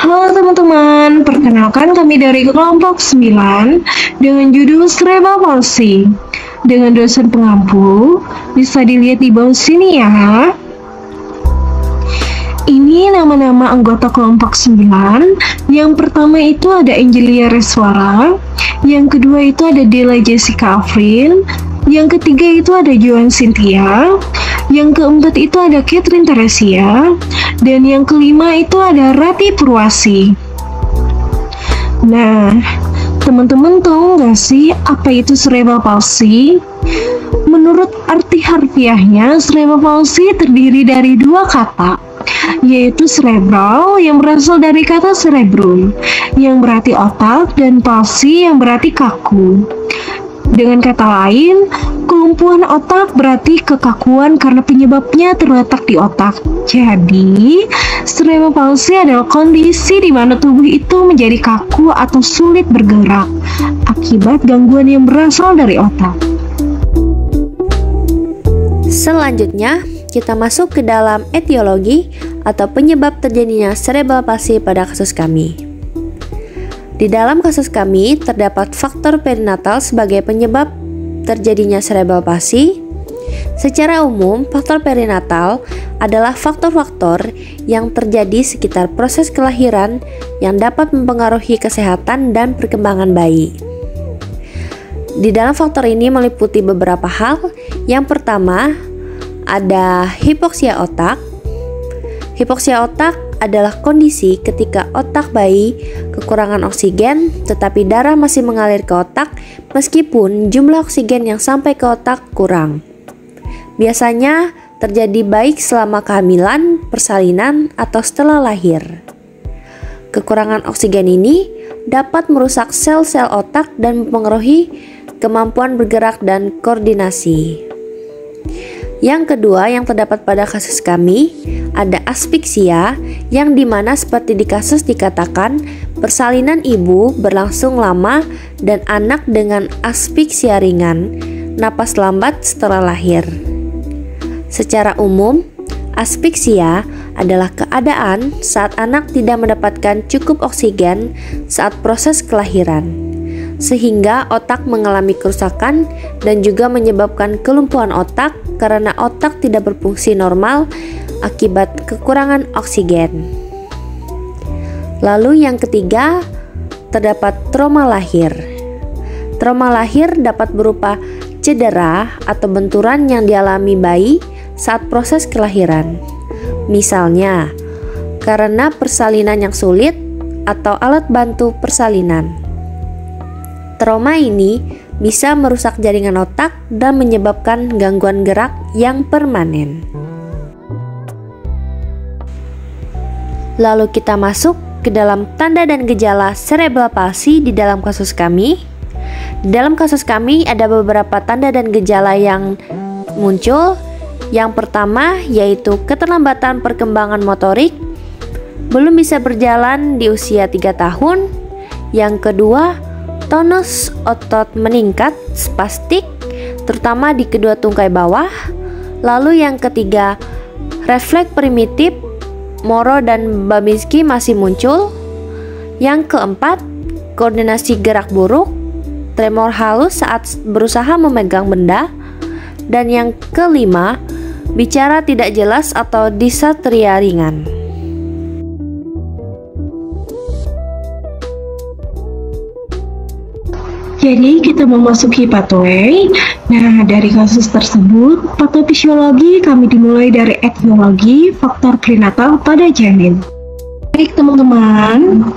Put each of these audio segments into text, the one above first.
Halo teman-teman, perkenalkan kami dari kelompok 9 dengan judul Cerebral Palsy. Dengan dosen pengampu, bisa dilihat di bawah sini ya. Ini nama-nama anggota kelompok 9. Yang pertama itu ada Angelia Reswara, yang kedua itu ada Della Jessica Avril, yang ketiga itu ada Joan Cynthia, yang keempat itu ada Catherine Teresia, dan yang kelima itu ada Rati Purwasi. Nah, teman-teman tahu nggak sih apa itu cerebral palsy? Menurut arti harfiahnya, cerebral palsy terdiri dari dua kata, yaitu cerebral yang berasal dari kata cerebrum, yang berarti otak, dan palsy yang berarti kaku. Dengan kata lain, kelumpuhan otak berarti kekakuan karena penyebabnya terletak di otak. Jadi, cerebral palsy adalah kondisi di mana tubuh itu menjadi kaku atau sulit bergerak akibat gangguan yang berasal dari otak. Selanjutnya, kita masuk ke dalam etiologi atau penyebab terjadinya cerebral palsy pada kasus kami. Di dalam kasus kami, terdapat faktor perinatal sebagai penyebab terjadinya cerebral palsy. Secara umum, faktor perinatal adalah faktor-faktor yang terjadi sekitar proses kelahiran yang dapat mempengaruhi kesehatan dan perkembangan bayi. Di dalam faktor ini meliputi beberapa hal. Yang pertama, ada hipoksia otak. Hipoksia otak adalah kondisi ketika otak bayi kekurangan oksigen tetapi darah masih mengalir ke otak meskipun jumlah oksigen yang sampai ke otak kurang. Biasanya terjadi baik selama kehamilan, persalinan, atau setelah lahir. Kekurangan oksigen ini dapat merusak sel-sel otak dan mempengaruhi kemampuan bergerak dan koordinasi. Yang kedua yang terdapat pada kasus kami ada asfiksia, yang dimana seperti di kasus dikatakan persalinan ibu berlangsung lama dan anak dengan asfiksia ringan, napas lambat setelah lahir. Secara umum, asfiksia adalah keadaan saat anak tidak mendapatkan cukup oksigen saat proses kelahiran, sehingga otak mengalami kerusakan dan juga menyebabkan kelumpuhan otak karena otak tidak berfungsi normal akibat kekurangan oksigen. Lalu yang ketiga, terdapat trauma lahir. Trauma lahir dapat berupa cedera atau benturan yang dialami bayi saat proses kelahiran. Misalnya, karena persalinan yang sulit atau alat bantu persalinan. Trauma ini bisa merusak jaringan otak dan menyebabkan gangguan gerak yang permanen. Lalu kita masuk ke dalam tanda dan gejala cerebral palsy di dalam kasus kami. Di dalam kasus kami ada beberapa tanda dan gejala yang muncul. Yang pertama yaitu keterlambatan perkembangan motorik, belum bisa berjalan di usia 3 tahun. Yang kedua, tonus otot meningkat, spastik, terutama di kedua tungkai bawah. Lalu yang ketiga, refleks primitif, Moro dan Babinski masih muncul. Yang keempat, koordinasi gerak buruk, tremor halus saat berusaha memegang benda. Dan yang kelima, bicara tidak jelas atau disatria ringan. Jadi kita memasuki pathway. Nah, dari kasus tersebut, patofisiologi kami dimulai dari etiologi faktor prenatal pada janin. Baik teman-teman,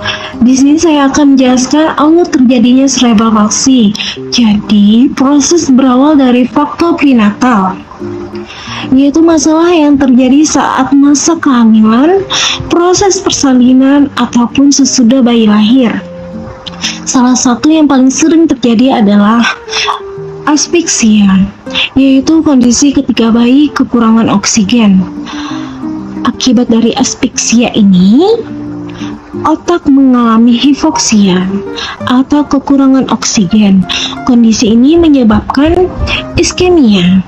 di sini saya akan menjelaskan awal terjadinya cerebral palsy. Jadi, proses berawal dari faktor prenatal, yaitu masalah yang terjadi saat masa kehamilan, proses persalinan, ataupun sesudah bayi lahir. Salah satu yang paling sering terjadi adalah asfiksia, yaitu kondisi ketika bayi kekurangan oksigen. Akibat dari asfiksia ini, otak mengalami hipoksia atau kekurangan oksigen. Kondisi ini menyebabkan iskemia,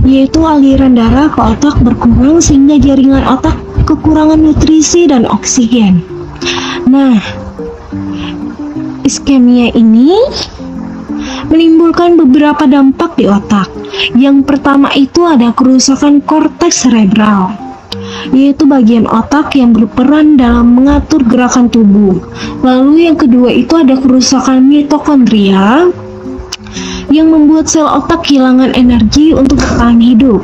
yaitu aliran darah ke otak berkurang sehingga jaringan otak kekurangan nutrisi dan oksigen. Nah, iskemia ini menimbulkan beberapa dampak di otak. Yang pertama itu ada kerusakan korteks cerebral, yaitu bagian otak yang berperan dalam mengatur gerakan tubuh. Lalu yang kedua itu ada kerusakan mitokondria yang membuat sel otak kehilangan energi untuk bertahan hidup.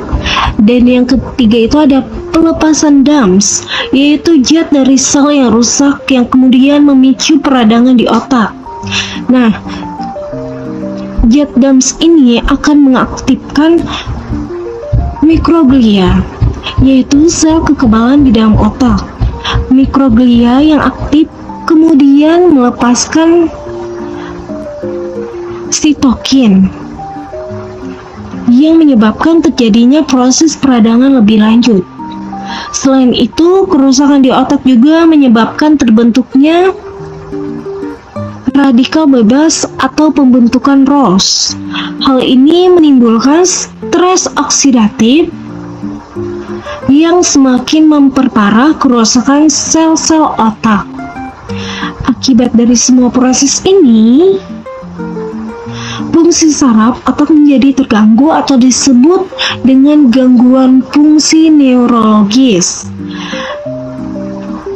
Dan yang ketiga itu ada pelepasan DAMS, yaitu zat dari sel yang rusak yang kemudian memicu peradangan di otak. Nah, zat DAMS ini akan mengaktifkan mikroglia, yaitu sel kekebalan di dalam otak. Mikroglia yang aktif kemudian melepaskan sitokin yang menyebabkan terjadinya proses peradangan lebih lanjut. Selain itu, kerusakan di otak juga menyebabkan terbentuknya radikal bebas atau pembentukan ROS. Hal ini menimbulkan stres oksidatif yang semakin memperparah kerusakan sel-sel otak. Akibat dari semua proses ini, fungsi saraf otak menjadi terganggu atau disebut dengan gangguan fungsi neurologis.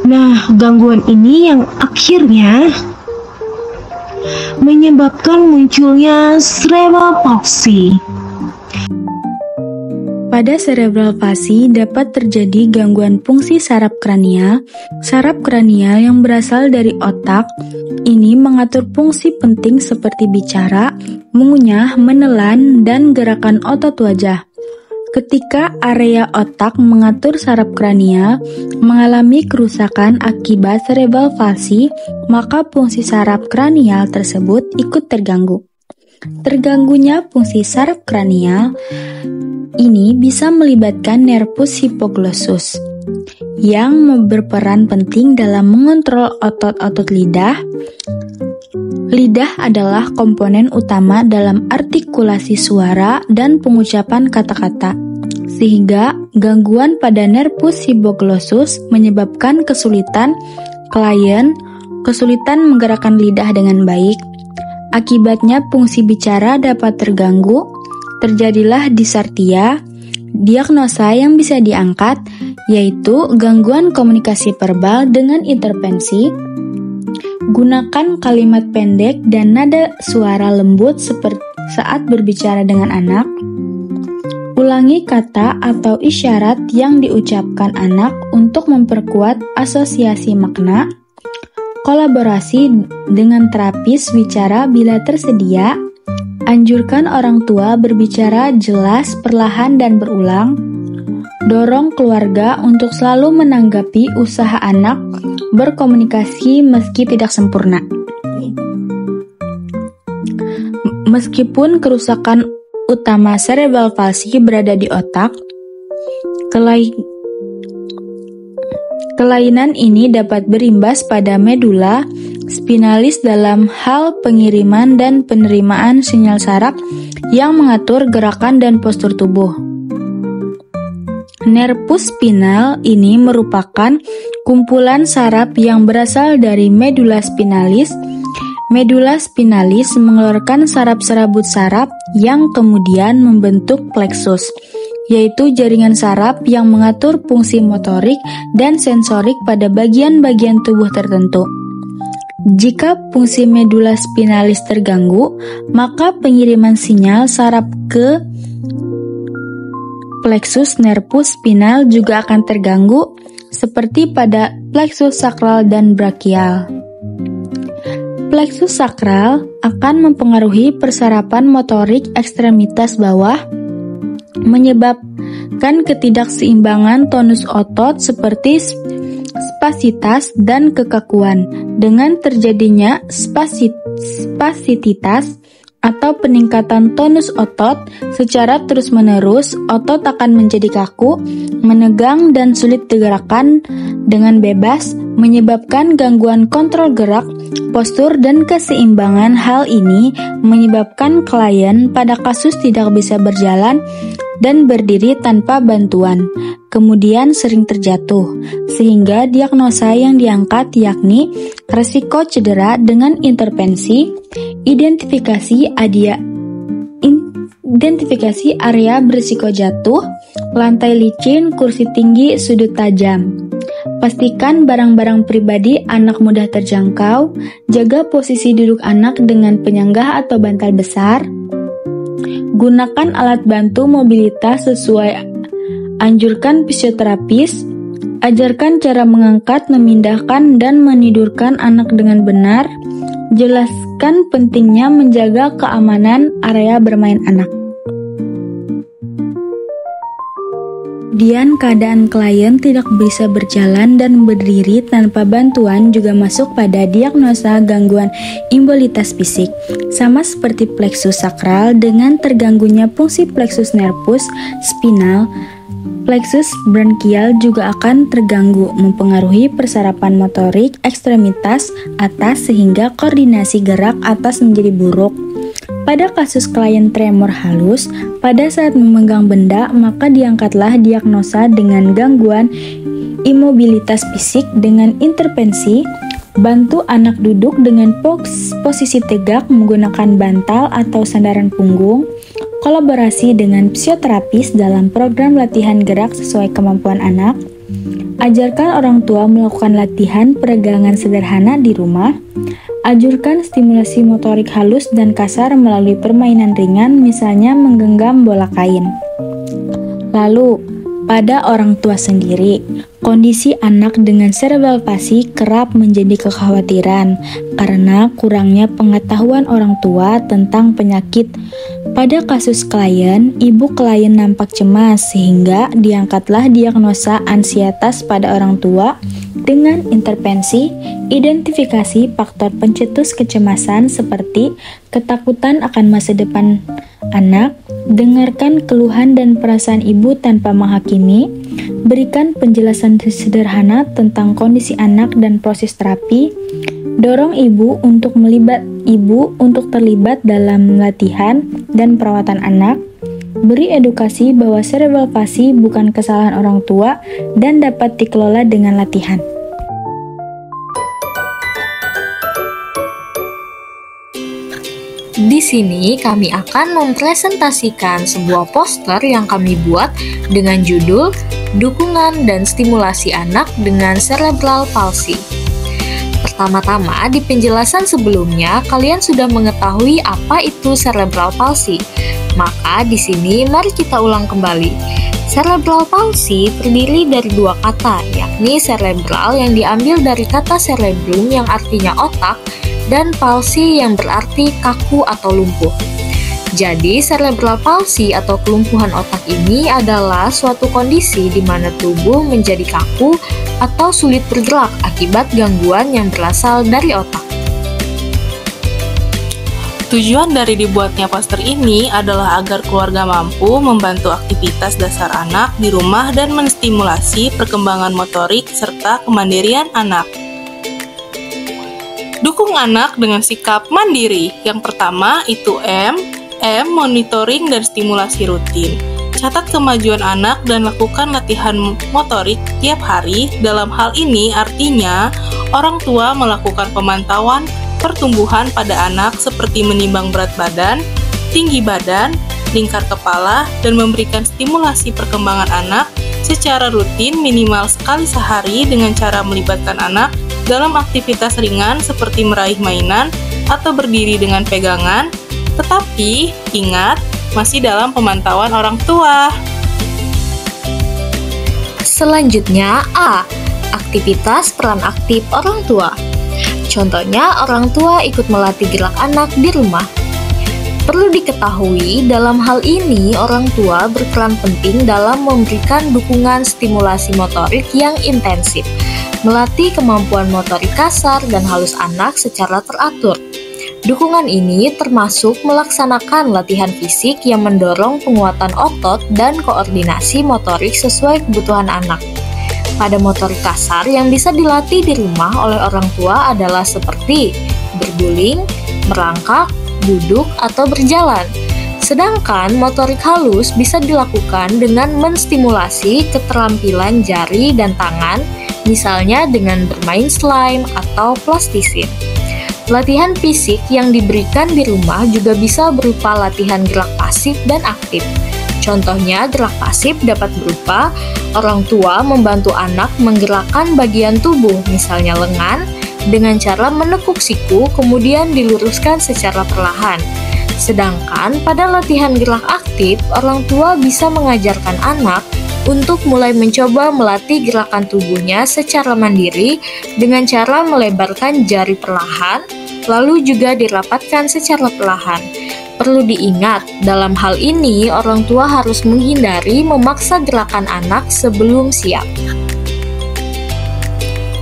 Nah, gangguan ini yang akhirnya menyebabkan munculnya cerebral palsy. Pada cerebral palsy dapat terjadi gangguan fungsi saraf kranial. Saraf kranial yang berasal dari otak ini mengatur fungsi penting seperti bicara, mengunyah, menelan, dan gerakan otot wajah. Ketika area otak mengatur saraf kranial mengalami kerusakan akibat cerebral palsy, maka fungsi saraf kranial tersebut ikut terganggu. Terganggunya fungsi saraf kranial ini bisa melibatkan nervus hipoglossus yang berperan penting dalam mengontrol otot-otot lidah. Lidah adalah komponen utama dalam artikulasi suara dan pengucapan kata-kata, sehingga gangguan pada nervus hipoglossus menyebabkan kesulitan menggerakkan lidah dengan baik. Akibatnya fungsi bicara dapat terganggu. Terjadilah dysarthria. Diagnosa yang bisa diangkat yaitu gangguan komunikasi verbal dengan intervensi. Gunakan kalimat pendek dan nada suara lembut seperti saat berbicara dengan anak. Ulangi kata atau isyarat yang diucapkan anak untuk memperkuat asosiasi makna. Kolaborasi dengan terapis bicara bila tersedia. Anjurkan orang tua berbicara jelas, perlahan, dan berulang. Dorong keluarga untuk selalu menanggapi usaha anak berkomunikasi meski tidak sempurna. Meskipun kerusakan utama cerebral palsy berada di otak, kelainan ini dapat berimbas pada medula spinalis dalam hal pengiriman dan penerimaan sinyal saraf yang mengatur gerakan dan postur tubuh. Nervus spinal ini merupakan kumpulan saraf yang berasal dari medula spinalis. Medula spinalis mengeluarkan saraf serabut saraf yang kemudian membentuk plexus, yaitu jaringan saraf yang mengatur fungsi motorik dan sensorik pada bagian-bagian tubuh tertentu. Jika fungsi medula spinalis terganggu, maka pengiriman sinyal saraf ke plexus nervus spinal juga akan terganggu, seperti pada plexus sakral dan brachial. Plexus sakral akan mempengaruhi persarapan motorik ekstremitas bawah, menyebabkan ketidakseimbangan tonus otot seperti spasitas dan kekakuan. Dengan terjadinya spasititas atau peningkatan tonus otot secara terus-menerus, otot akan menjadi kaku, menegang, dan sulit digerakkan dengan bebas. menyebabkan gangguan kontrol gerak, postur, dan keseimbangan. Hal ini menyebabkan klien pada kasus tidak bisa berjalan dan berdiri tanpa bantuan, kemudian sering terjatuh, sehingga diagnosa yang diangkat yakni resiko cedera dengan intervensi, identifikasi area berisiko jatuh, lantai licin, kursi tinggi, sudut tajam. Pastikan barang-barang pribadi anak mudah terjangkau, jaga posisi duduk anak dengan penyanggah atau bantal besar, gunakan alat bantu mobilitas sesuai anjurkan fisioterapis, ajarkan cara mengangkat, memindahkan, dan menidurkan anak dengan benar, jelaskan pentingnya menjaga keamanan area bermain anak. Kemudian keadaan klien tidak bisa berjalan dan berdiri tanpa bantuan juga masuk pada diagnosa gangguan imobilitas fisik. Sama seperti plexus sakral dengan terganggunya fungsi plexus nervus spinal, plexus branchial juga akan terganggu, mempengaruhi persarapan motorik ekstremitas atas sehingga koordinasi gerak atas menjadi buruk. Pada kasus klien tremor halus, pada saat memegang benda, maka diangkatlah diagnosa dengan gangguan imobilitas fisik dengan intervensi, bantu anak duduk dengan posisi tegak menggunakan bantal atau sandaran punggung, kolaborasi dengan fisioterapis dalam program latihan gerak sesuai kemampuan anak, ajarkan orang tua melakukan latihan peregangan sederhana di rumah, ajurkan stimulasi motorik halus dan kasar melalui permainan ringan, misalnya menggenggam bola kain. Lalu, pada orang tua sendiri, kondisi anak dengan cerebral palsy kerap menjadi kekhawatiran karena kurangnya pengetahuan orang tua tentang penyakit. Pada kasus klien, ibu klien nampak cemas sehingga diangkatlah diagnosa ansietas pada orang tua dengan intervensi, identifikasi faktor pencetus kecemasan seperti ketakutan akan masa depan anak, dengarkan keluhan dan perasaan ibu tanpa menghakimi, berikan penjelasan sederhana tentang kondisi anak dan proses terapi, dorong ibu untuk terlibat dalam latihan dan perawatan anak, beri edukasi bahwa cerebral palsy bukan kesalahan orang tua dan dapat dikelola dengan latihan. Di sini kami akan mempresentasikan sebuah poster yang kami buat dengan judul Dukungan dan Stimulasi Anak dengan Cerebral Palsy. Pertama-tama, di penjelasan sebelumnya kalian sudah mengetahui apa itu cerebral palsy. Maka di sini mari kita ulang kembali. Cerebral palsy terdiri dari dua kata, yakni cerebral yang diambil dari kata cerebrum yang artinya otak, dan palsy yang berarti kaku atau lumpuh. Jadi, cerebral palsy atau kelumpuhan otak ini adalah suatu kondisi di mana tubuh menjadi kaku atau sulit bergerak akibat gangguan yang berasal dari otak. Tujuan dari dibuatnya poster ini adalah agar keluarga mampu membantu aktivitas dasar anak di rumah dan menstimulasi perkembangan motorik serta kemandirian anak. Dukung anak dengan sikap mandiri. Yang pertama itu monitoring dan stimulasi rutin. Catat kemajuan anak dan lakukan latihan motorik tiap hari. Dalam hal ini artinya orang tua melakukan pemantauan pertumbuhan pada anak seperti menimbang berat badan, tinggi badan, lingkar kepala, dan memberikan stimulasi perkembangan anak secara rutin minimal sekali sehari dengan cara melibatkan anak dalam aktivitas ringan seperti meraih mainan atau berdiri dengan pegangan, tetapi ingat, masih dalam pemantauan orang tua. Selanjutnya A. Aktivitas peran aktif orang tua. Contohnya, orang tua ikut melatih gerak anak di rumah. Perlu diketahui, dalam hal ini orang tua berperan penting dalam memberikan dukungan stimulasi motorik yang intensif, melatih kemampuan motorik kasar dan halus anak secara teratur. Dukungan ini termasuk melaksanakan latihan fisik yang mendorong penguatan otot dan koordinasi motorik sesuai kebutuhan anak. Pada motorik kasar yang bisa dilatih di rumah oleh orang tua adalah seperti berguling, merangkak, duduk, atau berjalan. Sedangkan motorik halus bisa dilakukan dengan menstimulasi keterampilan jari dan tangan, misalnya dengan bermain slime atau plastisin. Latihan fisik yang diberikan di rumah juga bisa berupa latihan gerak pasif dan aktif. Contohnya, gerak pasif dapat berupa orang tua membantu anak menggerakkan bagian tubuh, misalnya lengan, dengan cara menekuk siku kemudian diluruskan secara perlahan. Sedangkan pada latihan gerak aktif, orang tua bisa mengajarkan anak untuk mulai mencoba melatih gerakan tubuhnya secara mandiri dengan cara melebarkan jari perlahan, lalu juga dirapatkan secara perlahan. Perlu diingat, dalam hal ini orang tua harus menghindari memaksa gerakan anak sebelum siap.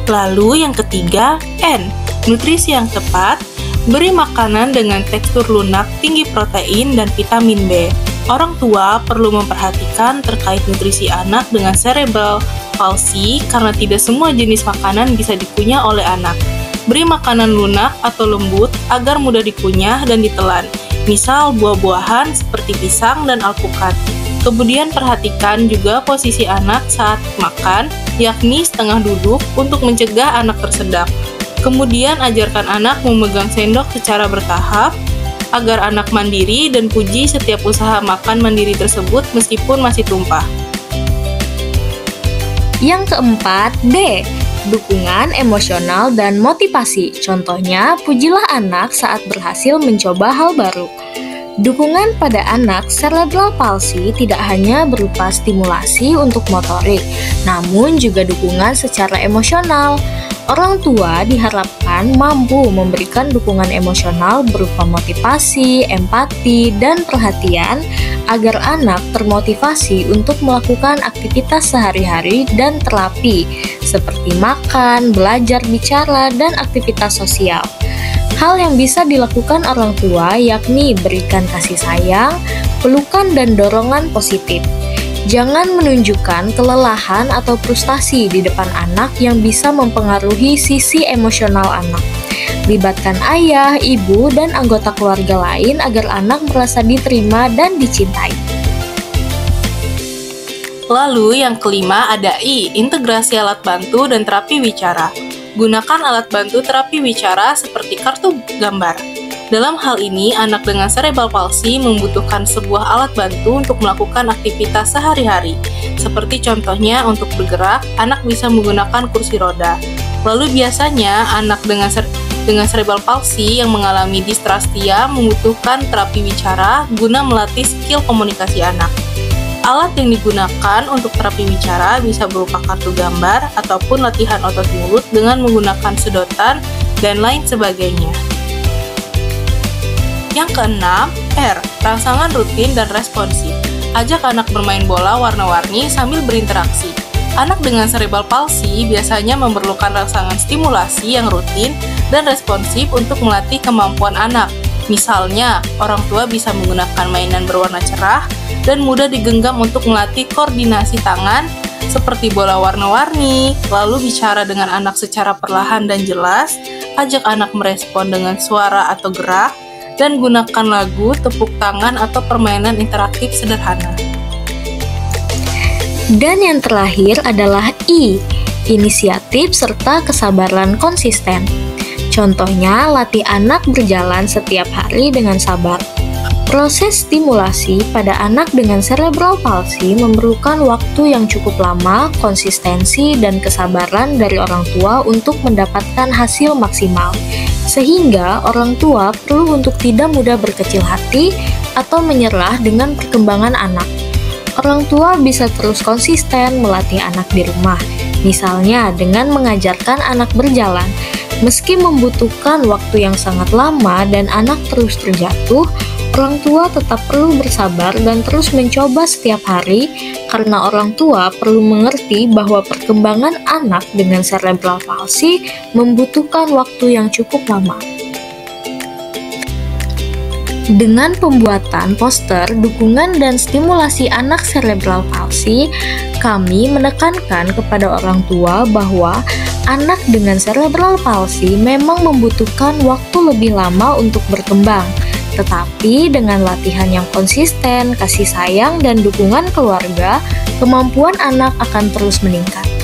Lalu yang ketiga, N. Nutrisi yang tepat. Beri makanan dengan tekstur lunak, tinggi protein dan vitamin B. Orang tua perlu memperhatikan terkait nutrisi anak dengan cerebral palsy karena tidak semua jenis makanan bisa dikunyah oleh anak. Beri makanan lunak atau lembut agar mudah dikunyah dan ditelan. Misal buah-buahan seperti pisang dan alpukat. Kemudian perhatikan juga posisi anak saat makan, yakni setengah duduk untuk mencegah anak tersedak. Kemudian ajarkan anak memegang sendok secara bertahap, agar anak mandiri dan puji setiap usaha makan mandiri tersebut meskipun masih tumpah. Yang keempat, D. Dukungan emosional dan motivasi. Contohnya, pujilah anak saat berhasil mencoba hal baru. Dukungan pada anak cerebral palsy tidak hanya berupa stimulasi untuk motorik, namun juga dukungan secara emosional. Orang tua diharapkan mampu memberikan dukungan emosional berupa motivasi, empati, dan perhatian agar anak termotivasi untuk melakukan aktivitas sehari-hari dan terapi seperti makan, belajar bicara, dan aktivitas sosial. Hal yang bisa dilakukan orang tua yakni berikan kasih sayang, pelukan, dan dorongan positif. Jangan menunjukkan kelelahan atau frustasi di depan anak yang bisa mempengaruhi sisi emosional anak. Libatkan ayah, ibu, dan anggota keluarga lain agar anak merasa diterima dan dicintai. Lalu yang kelima ada I, integrasi alat bantu dan terapi wicara. Gunakan alat bantu terapi wicara seperti kartu gambar. Dalam hal ini, anak dengan cerebral palsy membutuhkan sebuah alat bantu untuk melakukan aktivitas sehari-hari. Seperti contohnya untuk bergerak, anak bisa menggunakan kursi roda. Lalu biasanya, anak dengan cerebral palsy yang mengalami distrastia membutuhkan terapi wicara guna melatih skill komunikasi anak. Alat yang digunakan untuk terapi wicara bisa berupa kartu gambar ataupun latihan otot mulut dengan menggunakan sedotan dan lain sebagainya. Yang keenam, R. Rangsangan rutin dan responsif. Ajak anak bermain bola warna-warni sambil berinteraksi. Anak dengan cerebral palsy biasanya memerlukan rangsangan stimulasi yang rutin dan responsif untuk melatih kemampuan anak. Misalnya, orang tua bisa menggunakan mainan berwarna cerah dan mudah digenggam untuk melatih koordinasi tangan seperti bola warna-warni, lalu bicara dengan anak secara perlahan dan jelas, ajak anak merespon dengan suara atau gerak, dan gunakan lagu, tepuk tangan, atau permainan interaktif sederhana. Dan yang terakhir adalah I, inisiatif serta kesabaran konsisten. Contohnya, latih anak berjalan setiap hari dengan sabar. Proses stimulasi pada anak dengan cerebral palsy memerlukan waktu yang cukup lama, konsistensi, dan kesabaran dari orang tua untuk mendapatkan hasil maksimal. Sehingga orang tua perlu untuk tidak mudah berkecil hati atau menyerah dengan perkembangan anak. Orang tua bisa terus konsisten melatih anak di rumah, misalnya dengan mengajarkan anak berjalan. Meski membutuhkan waktu yang sangat lama dan anak terus terjatuh, orang tua tetap perlu bersabar dan terus mencoba setiap hari karena orang tua perlu mengerti bahwa perkembangan anak dengan cerebral palsy membutuhkan waktu yang cukup lama. Dengan pembuatan poster dukungan dan stimulasi anak cerebral palsy, kami menekankan kepada orang tua bahwa anak dengan cerebral palsy memang membutuhkan waktu lebih lama untuk berkembang. Tetapi dengan latihan yang konsisten, kasih sayang, dan dukungan keluarga, kemampuan anak akan terus meningkat.